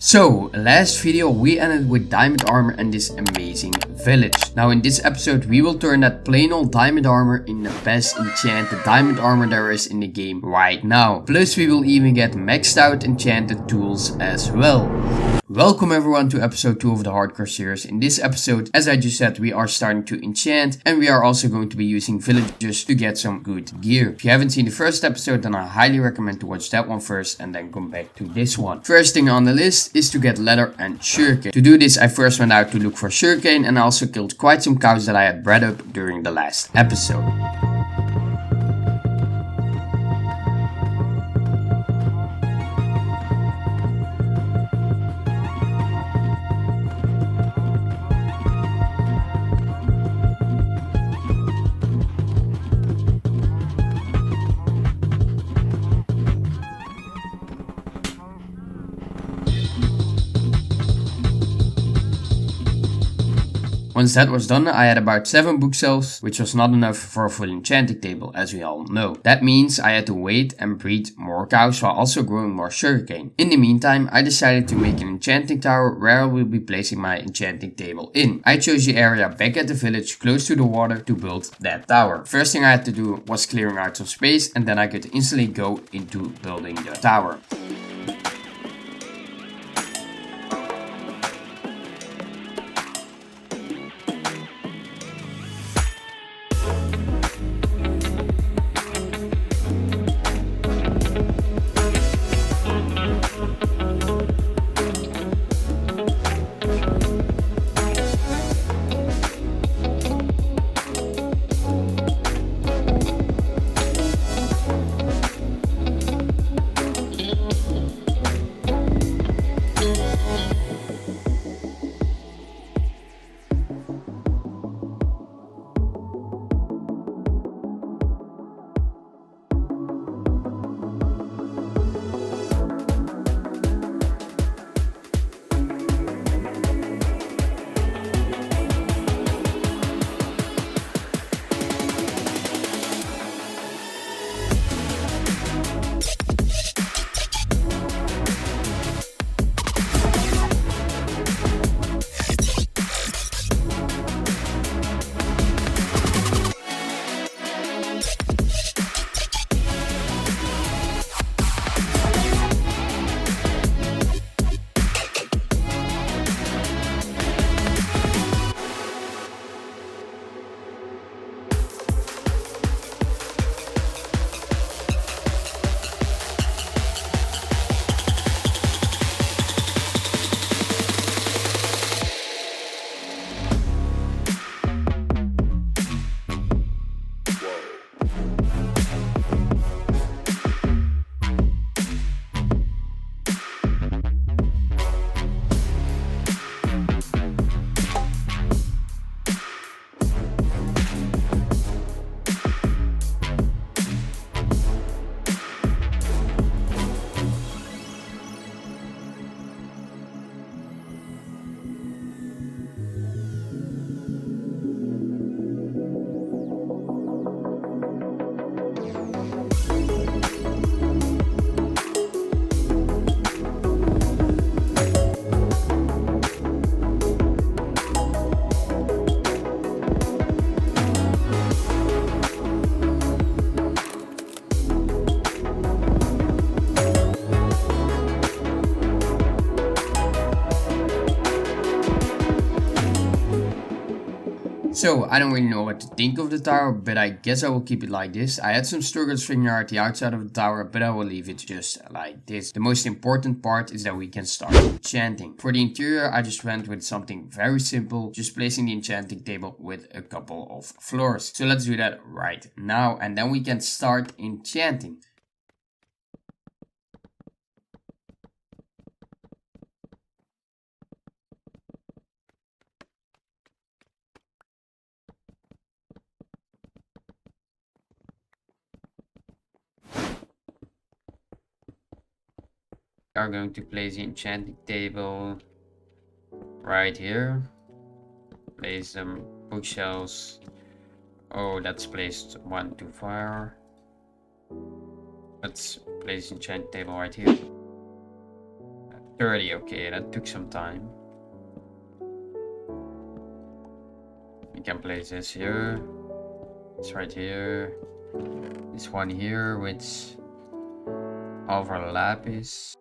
So, last video we ended with diamond armor and this amazing village. Now in this episode we will turn that plain old diamond armor in the best enchanted diamond armor there is in the game right now. Plus we will even get maxed out enchanted tools as well. Welcome everyone to episode 2 of the hardcore series. In this episode, as I just said, we are starting to enchant and we are also going to be using villages to get some good gear. If you haven't seen the first episode, then I highly recommend to watch that one first and then come back to this one. First thing on the list is to get leather and sugarcane. To do this, I first went out to look for sugarcane and I also killed quite some cows that I had bred up during the last episode. Once that was done, I had about 7 bookshelves, which was not enough for a full enchanting table, as we all know. That means I had to wait and breed more cows while also growing more sugarcane. In the meantime, I decided to make an enchanting tower where I will be placing my enchanting table in. I chose the area back at the village, close to the water, to build that tower. First thing I had to do was clearing out some space, and then I could instantly go into building the tower. So, I don't really know what to think of the tower, but I guess I will keep it like this. I had some struggles figuring out the outside of the tower, but I will leave it just like this. The most important part is that we can start enchanting. For the interior, I just went with something very simple, just placing the enchanting table with a couple of floors. So let's do that right now, and then we can start enchanting. We are going to place the enchanting table right here. Place some bookshelves. Oh, that's placed one too far. Let's place enchanting table right here. 30, okay, that took some time. We can place this here. It's right here. This one here, which overlap is.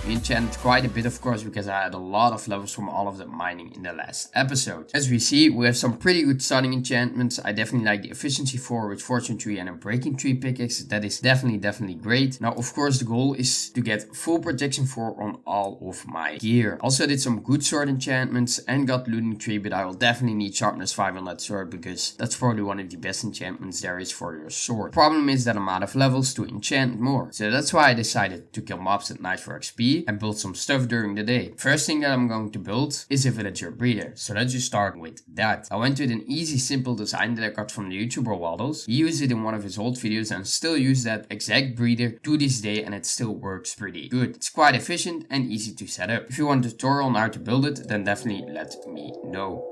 We enchanted quite a bit, of course, because I had a lot of levels from all of the mining in the last episode. As we see, we have some pretty good starting enchantments. I definitely like the efficiency 4 with fortune 3 and a breaking 3 pickaxe. That is definitely great. Now, of course, the goal is to get full protection 4 on all of my gear. Also did some good sword enchantments and got looting 3, but I will definitely need sharpness 5 on that sword because that's probably one of the best enchantments there is for your sword. Problem is that I'm out of levels to enchant more. So that's why I decided to kill mobs at night for XP and build some stuff during the day. First thing that I'm going to build is a villager breeder. So let's just start with that. I went with an easy, simple design that I got from the YouTuber Waddles. He used it in one of his old videos and still use that exact breeder to this day, and it still works pretty good. It's quite efficient and easy to set up. If you want a tutorial on how to build it, then definitely let me know.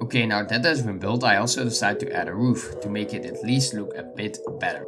Okay, now that has been built, I also decided to add a roof to make it at least look a bit better.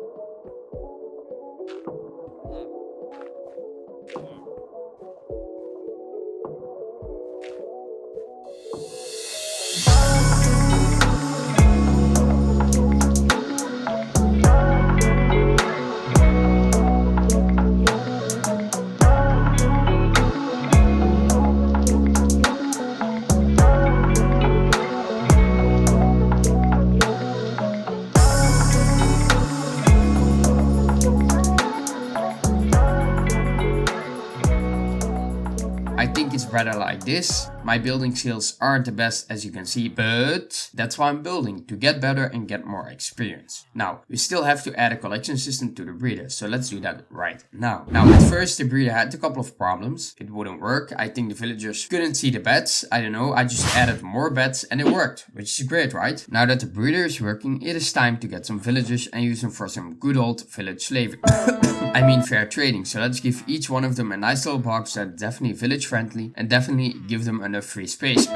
I think it's better like this. My building skills aren't the best, as you can see, but that's why I'm building, to get better and get more experience. Now, we still have to add a collection system to the breeder, so let's do that right now. Now, at first the breeder had a couple of problems. It wouldn't work. I think the villagers couldn't see the beds. I don't know, I just added more beds and it worked, which is great, right? Now that the breeder is working, it is time to get some villagers and use them for some good old village slavery. I mean fair trading, so let's give each one of them a nice little box that's definitely village friendly and definitely give them enough free space.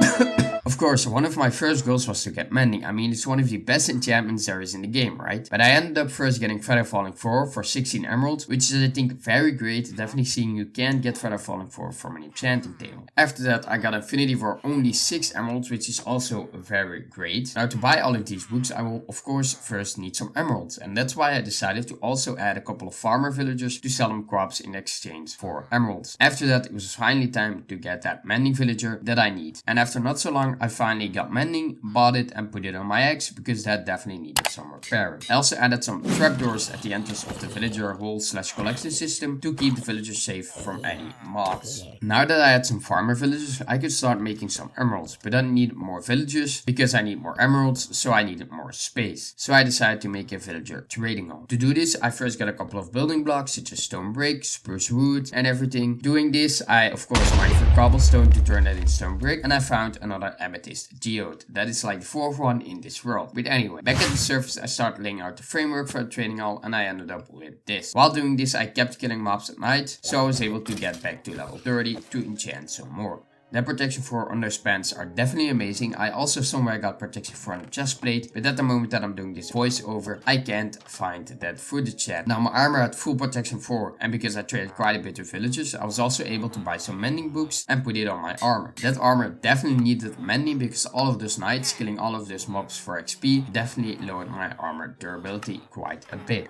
Of course, one of my first goals was to get mending. I mean, it's one of the best enchantments there is in the game, right? But I ended up first getting Feather Falling 4 for 16 emeralds, which is, I think, very great. Definitely seeing you can get Feather Falling 4 from an enchanting table. After that, I got Infinity for only 6 emeralds, which is also very great. Now, to buy all of these books, I will, of course, first need some emeralds. And that's why I decided to also add a couple of farmer villagers to sell them crops in exchange for emeralds. After that, it was finally time to get that mending villager that I need. And after not so long, I finally got mending, bought it and put it on my axe because that definitely needed some repair. I also added some trapdoors at the entrance of the villager hole/collection system to keep the villagers safe from any mobs. Now that I had some farmer villagers, I could start making some emeralds, but I need more villagers because I need more emeralds, so I needed more space. So I decided to make a villager trading hall. To do this, I first got a couple of building blocks such as stone brick, spruce wood and everything. Doing this, I of course mined for cobblestone to turn that into stone brick, and I found another amethyst geode. That is like the fourth one in this world. But anyway, back at the surface I started laying out the framework for the trading hall and I ended up with this. While doing this I kept killing mobs at night, so I was able to get back to level 30 to enchant some more. That protection 4 on those pants are definitely amazing. I also somewhere got protection 4 on the chest plate, but at the moment that I'm doing this voiceover, I can't find that through the chat. Now my armor had full protection 4, and because I traded quite a bit with villagers, I was also able to buy some mending books and put it on my armor. That armor definitely needed mending because all of those nights killing all of those mobs for XP definitely lowered my armor durability quite a bit.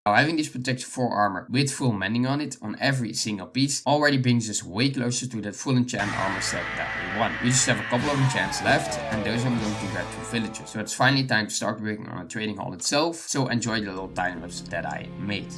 Now having this protection 4 armor with full mending on it on every single piece already brings us way closer to that full enchant armor set that we want. We just have a couple of enchants left and those I'm going to grab through villagers. So it's finally time to start working on a trading hall itself, so enjoy the little time lapse that I made.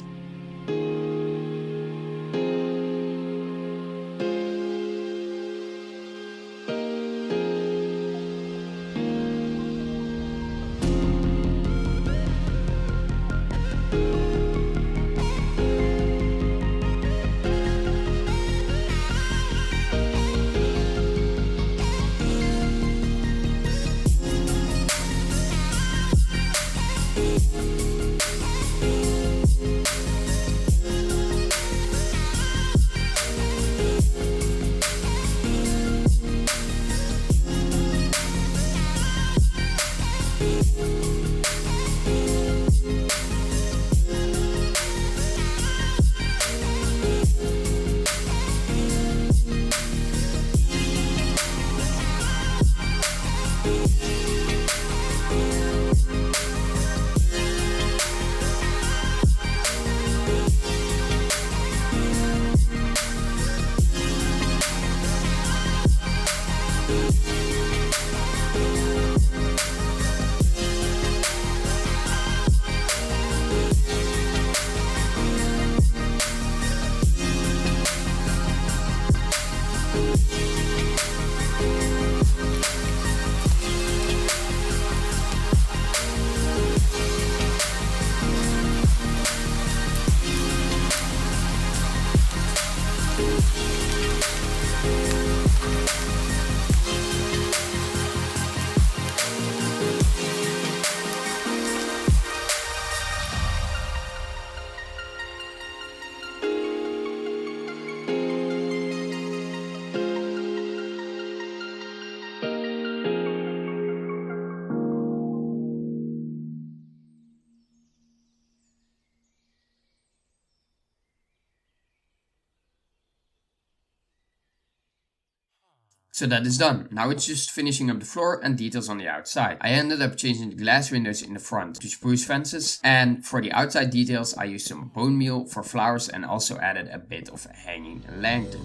So that is done. Now it's just finishing up the floor and details on the outside. I ended up changing the glass windows in the front to spruce fences, and for the outside details I used some bone meal for flowers and also added a bit of a hanging lantern.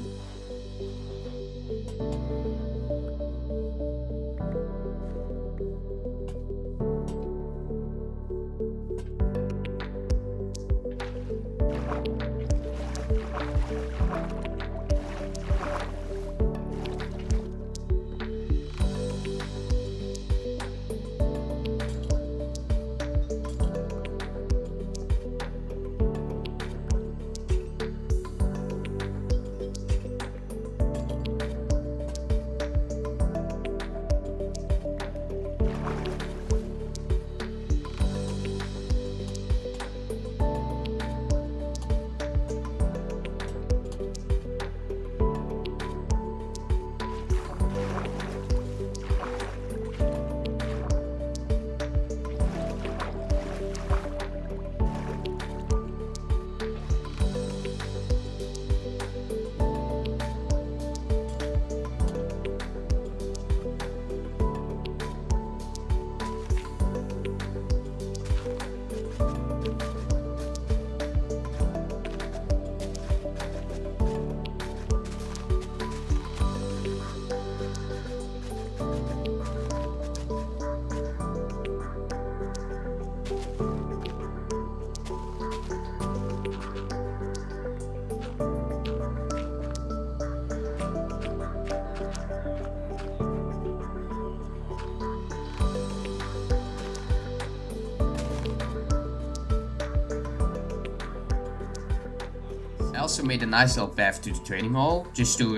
also made a nice little path to the training hall, just to,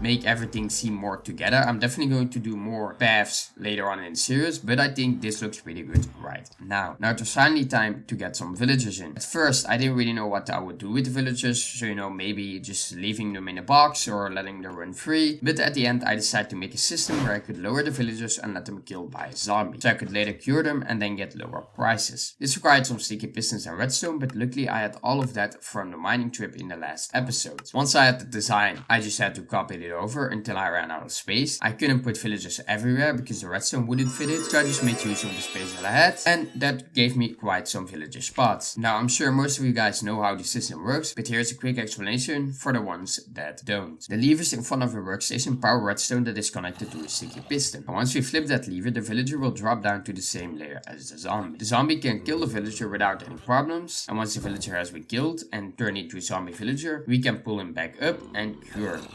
make everything seem more together. I'm definitely going to do more paths later on in the series, but I think this looks pretty good right now. Now it was finally time to get some villagers in. At first, I didn't really know what I would do with the villagers, so maybe just leaving them in a box or letting them run free. But at the end, I decided to make a system where I could lower the villagers and let them kill by a zombie, so I could later cure them and then get lower prices. This required some sticky pistons and redstone, but luckily I had all of that from the mining trip in the last episode. Once I had the design, I just had to copy it over until I ran out of space. I couldn't put villagers everywhere because the redstone wouldn't fit it, so I just made use of the space that I had, and that gave me quite some villager spots. Now I'm sure most of you guys know how the system works, but here's a quick explanation for the ones that don't. The levers in front of the workstation power redstone that is connected to a sticky piston. And once we flip that lever, the villager will drop down to the same layer as the zombie. The zombie can kill the villager without any problems, and once the villager has been killed and turned into a zombie villager, we can pull him back up and cure him.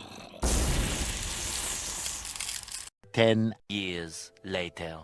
10 years later.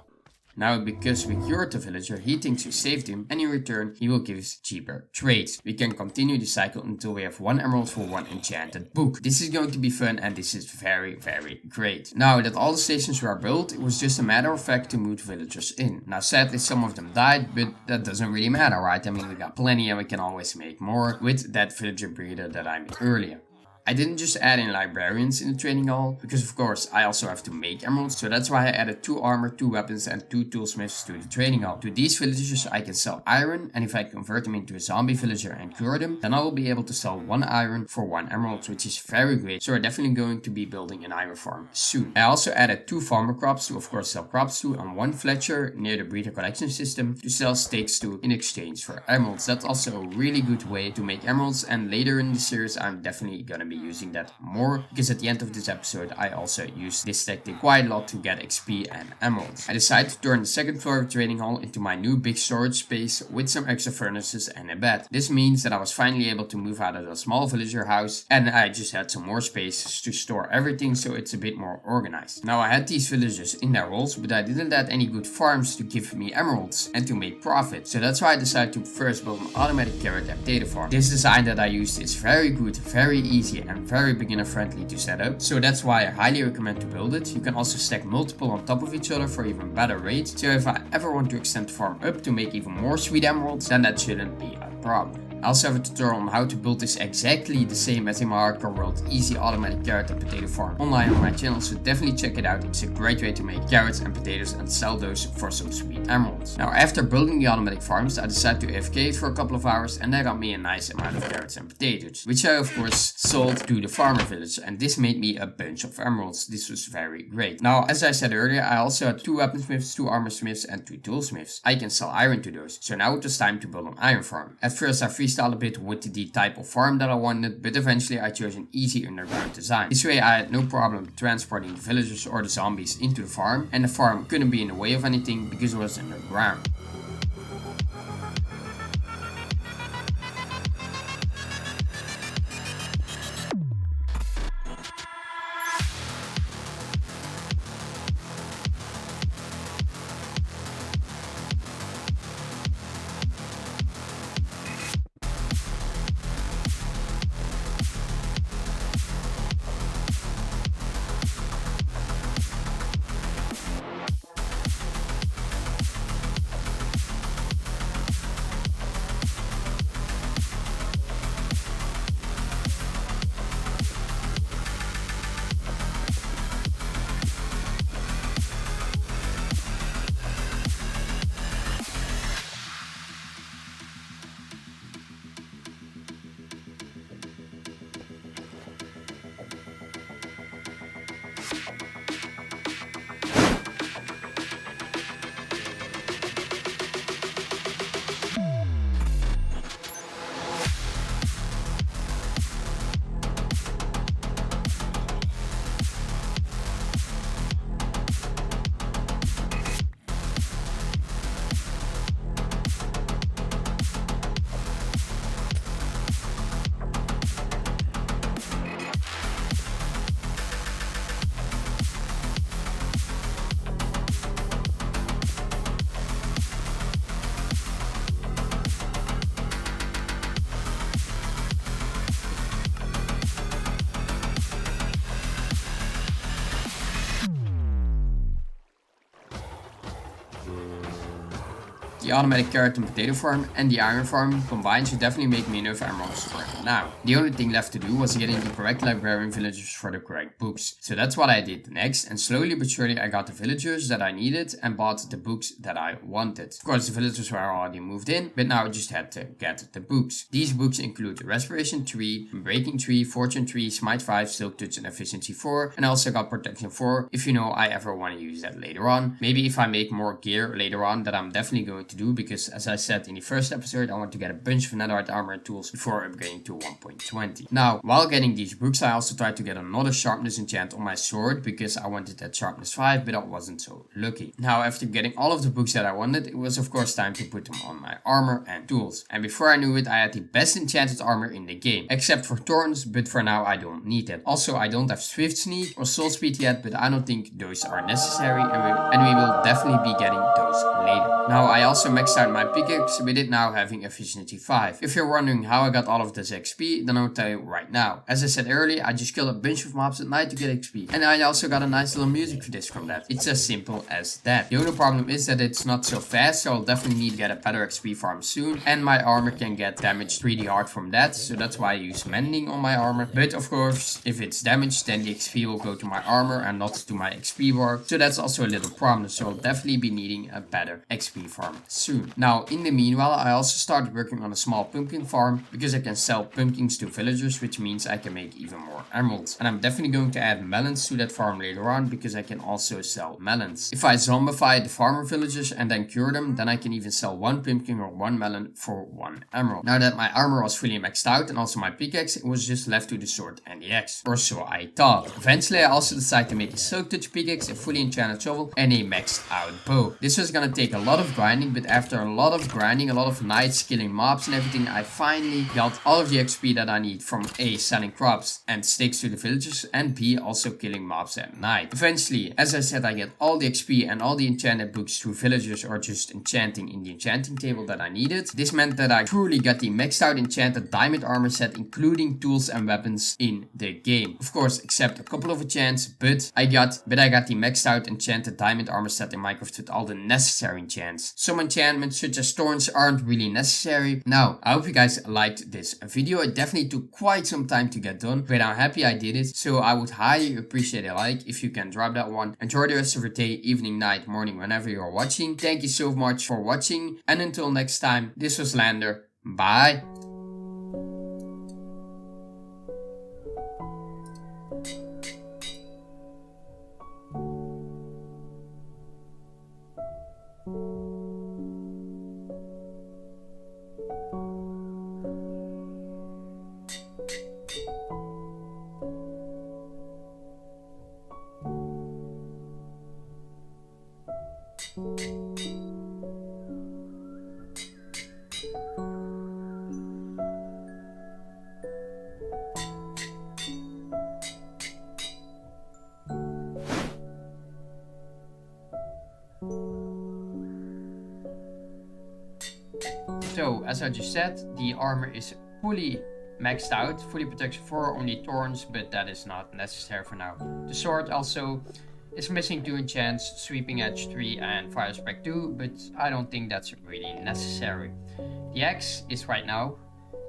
Now, because we cured the villager, he thinks we saved him, and in return, he will give us cheaper trades. We can continue the cycle until we have 1 emerald for 1 enchanted book. This is going to be fun, and this is very, very great. Now that all the stations were built, it was just a matter of fact to move villagers in. Now, sadly, some of them died, but that doesn't really matter, right? I mean, we got plenty, and we can always make more with that villager breeder that I made earlier. I didn't just add in librarians in the training hall, because of course I also have to make emeralds, so that's why I added 2 armor, 2 weapons and 2 toolsmiths to the training hall. To these villagers I can sell iron, and if I convert them into a zombie villager and cure them, then I will be able to sell 1 iron for 1 emerald, which is very great, so we're definitely going to be building an iron farm soon. I also added 2 farmer crops to of course sell crops to, and 1 fletcher near the breeder collection system to sell steaks to in exchange for emeralds. That's also a really good way to make emeralds, and later in the series I'm definitely gonna be using that more, because at the end of this episode I also used this tactic quite a lot to get XP and emeralds. I decided to turn the second floor of the training hall into my new big storage space with some extra furnaces and a bed. This means that I was finally able to move out of the small villager house, and I just had some more space to store everything, so it's a bit more organized. Now I had these villagers in their roles, but I didn't add any good farms to give me emeralds and to make profit, so that's why I decided to first build an automatic carrot and potato farm. This design that I used is very good, very easy and very beginner friendly to set up, so that's why I highly recommend to build it. You can also stack multiple on top of each other for even better rates, so if I ever want to extend the farm up to make even more sweet emeralds, then that shouldn't be a problem. I also have a tutorial on how to build this exactly the same as in my hardcore world easy automatic carrot and potato farm online on my channel, so definitely check it out. It's a great way to make carrots and potatoes and sell those for some sweet emeralds. Now after building the automatic farms, I decided to AFK for a couple of hours, and that got me a nice amount of carrots and potatoes, which I of course sold to the farmer village, and this made me a bunch of emeralds. This was very great. Now as I said earlier, I also had 2 weaponsmiths, 2 armor smiths and 2 toolsmiths. I can sell iron to those, so now it was time to build an iron farm. At first I freestyled a bit with the type of farm that I wanted, but eventually I chose an easy underground design. This way I had no problem transporting the villagers or the zombies into the farm, and the farm couldn't be in the way of anything because it was underground. the automatic carrot and potato farm and the iron farm combined should definitely make me enough emeralds for now. The only thing left to do was getting the correct librarian villagers for the correct books. So that's what I did next, and slowly but surely I got the villagers that I needed and bought the books that I wanted. Of course the villagers were already moved in, but now I just had to get the books. These books include Respiration 3, Breaking 3, Fortune 3, Smite 5, Silk Touch and Efficiency 4, and I also got Protection 4 if you know I ever want to use that later on. Maybe if I make more gear later on, that I'm definitely going to do, because as I said in the first episode, I want to get a bunch of netherite armor and tools before upgrading to 1.20. Now, while getting these books, I also tried to get another sharpness enchant on my sword because I wanted that sharpness 5, but I wasn't so lucky. Now, after getting all of the books that I wanted, it was of course time to put them on my armor and tools. And before I knew it, I had the best enchanted armor in the game, except for thorns, but for now I don't need it. Also, I don't have swift sneak or soul speed yet, but I don't think those are necessary, and we will definitely be getting those later. Now, I also maxed out my pickaxe with it now having efficiency 5. If you're wondering how I got all of this XP, then I'll tell you right now. As I said earlier, I just killed a bunch of mobs at night to get XP, and I also got a nice little music for this from that. It's as simple as that. The only problem is that it's not so fast, so I'll definitely need to get a better XP farm soon, and my armor can get damaged pretty hard from that, so that's why I use mending on my armor. But of course, if it's damaged, then the XP will go to my armor and not to my XP bar, so that's also a little problem, so I'll definitely be needing a better XP farm soon. Now, in the meanwhile, I also started working on a small pumpkin farm because I can sell pumpkins to villagers, which means I can make even more emeralds. And I'm definitely going to add melons to that farm later on because I can also sell melons. If I zombify the farmer villagers and then cure them, then I can even sell one pumpkin or one melon for one emerald. Now that my armor was fully maxed out and also my pickaxe, it was just left to the sword and the axe. Or so I thought. Eventually, I also decided to make a silk touch pickaxe, a fully enchanted shovel, and a maxed out bow. This was gonna take a lot of grinding, but after a lot of grinding, a lot of nights killing mobs and everything, I finally got all of the XP that I need from A, selling crops and sticks to the villagers, and B, also killing mobs at night. Eventually, as I said, I get all the XP and all the enchanted books through villagers or just enchanting in the enchanting table that I needed. This meant that I truly got the maxed out enchanted diamond armor set, including tools and weapons in the game. Of course, except a couple of enchants, but I got the maxed out enchanted diamond armor set in Minecraft with all the necessary enchants. Some enchantments such as thorns aren't really necessary. Now, I hope you guys liked this video. It definitely took quite some time to get done, but I'm happy I did it. So I would highly appreciate a like if you can drop that one. Enjoy the rest of your day, evening, night, morning, whenever you're watching. Thank you so much for watching, and until next time, this was Lander. Bye. So, as I just said, the armor is fully maxed out, fully protection 4, only thorns, but that is not necessary for now. The sword also is missing 2 enchants, sweeping edge 3 and fire spec 2, but I don't think that's really necessary. The axe is right now,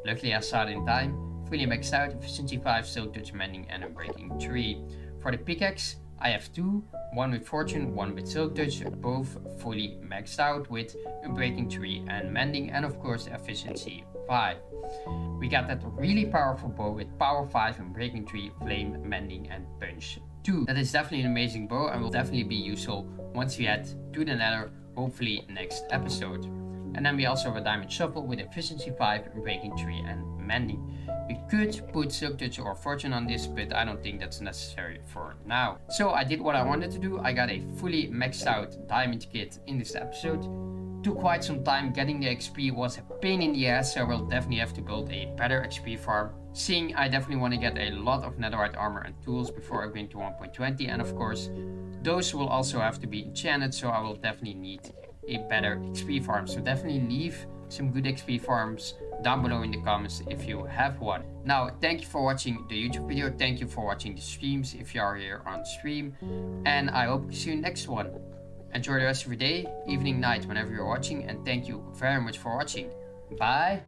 luckily I saw it in time, fully maxed out, efficiency 5, silk touch, mending and unbreaking 3. For the pickaxe, I have 2, one with fortune, one with silk touch, both fully maxed out with unbreaking 3 and mending, and of course efficiency 5. We got that really powerful bow with power 5, unbreaking 3, flame, mending and punch 2. That is definitely an amazing bow and will definitely be useful once we head to the nether, hopefully next episode. And then we also have a diamond shovel with efficiency 5, unbreaking 3 and mending. We could put silk touch or fortune on this, but I don't think that's necessary for now. So I did what I wanted to do. I got a fully maxed out diamond kit in this episode. Took quite some time. Getting the XP was a pain in the ass, so I will definitely have to build a better XP farm. Seeing I definitely want to get a lot of netherite armor and tools before I go into 1.20, and of course those will also have to be enchanted, so I will definitely need a better XP farm. So definitely leave some good XP farms down below in the comments if you have one. Now, thank you for watching the YouTube video. Thank you for watching the streams if you are here on stream. And I hope to see you next one. Enjoy the rest of your day, evening, night, whenever you're watching, and thank you very much for watching. Bye!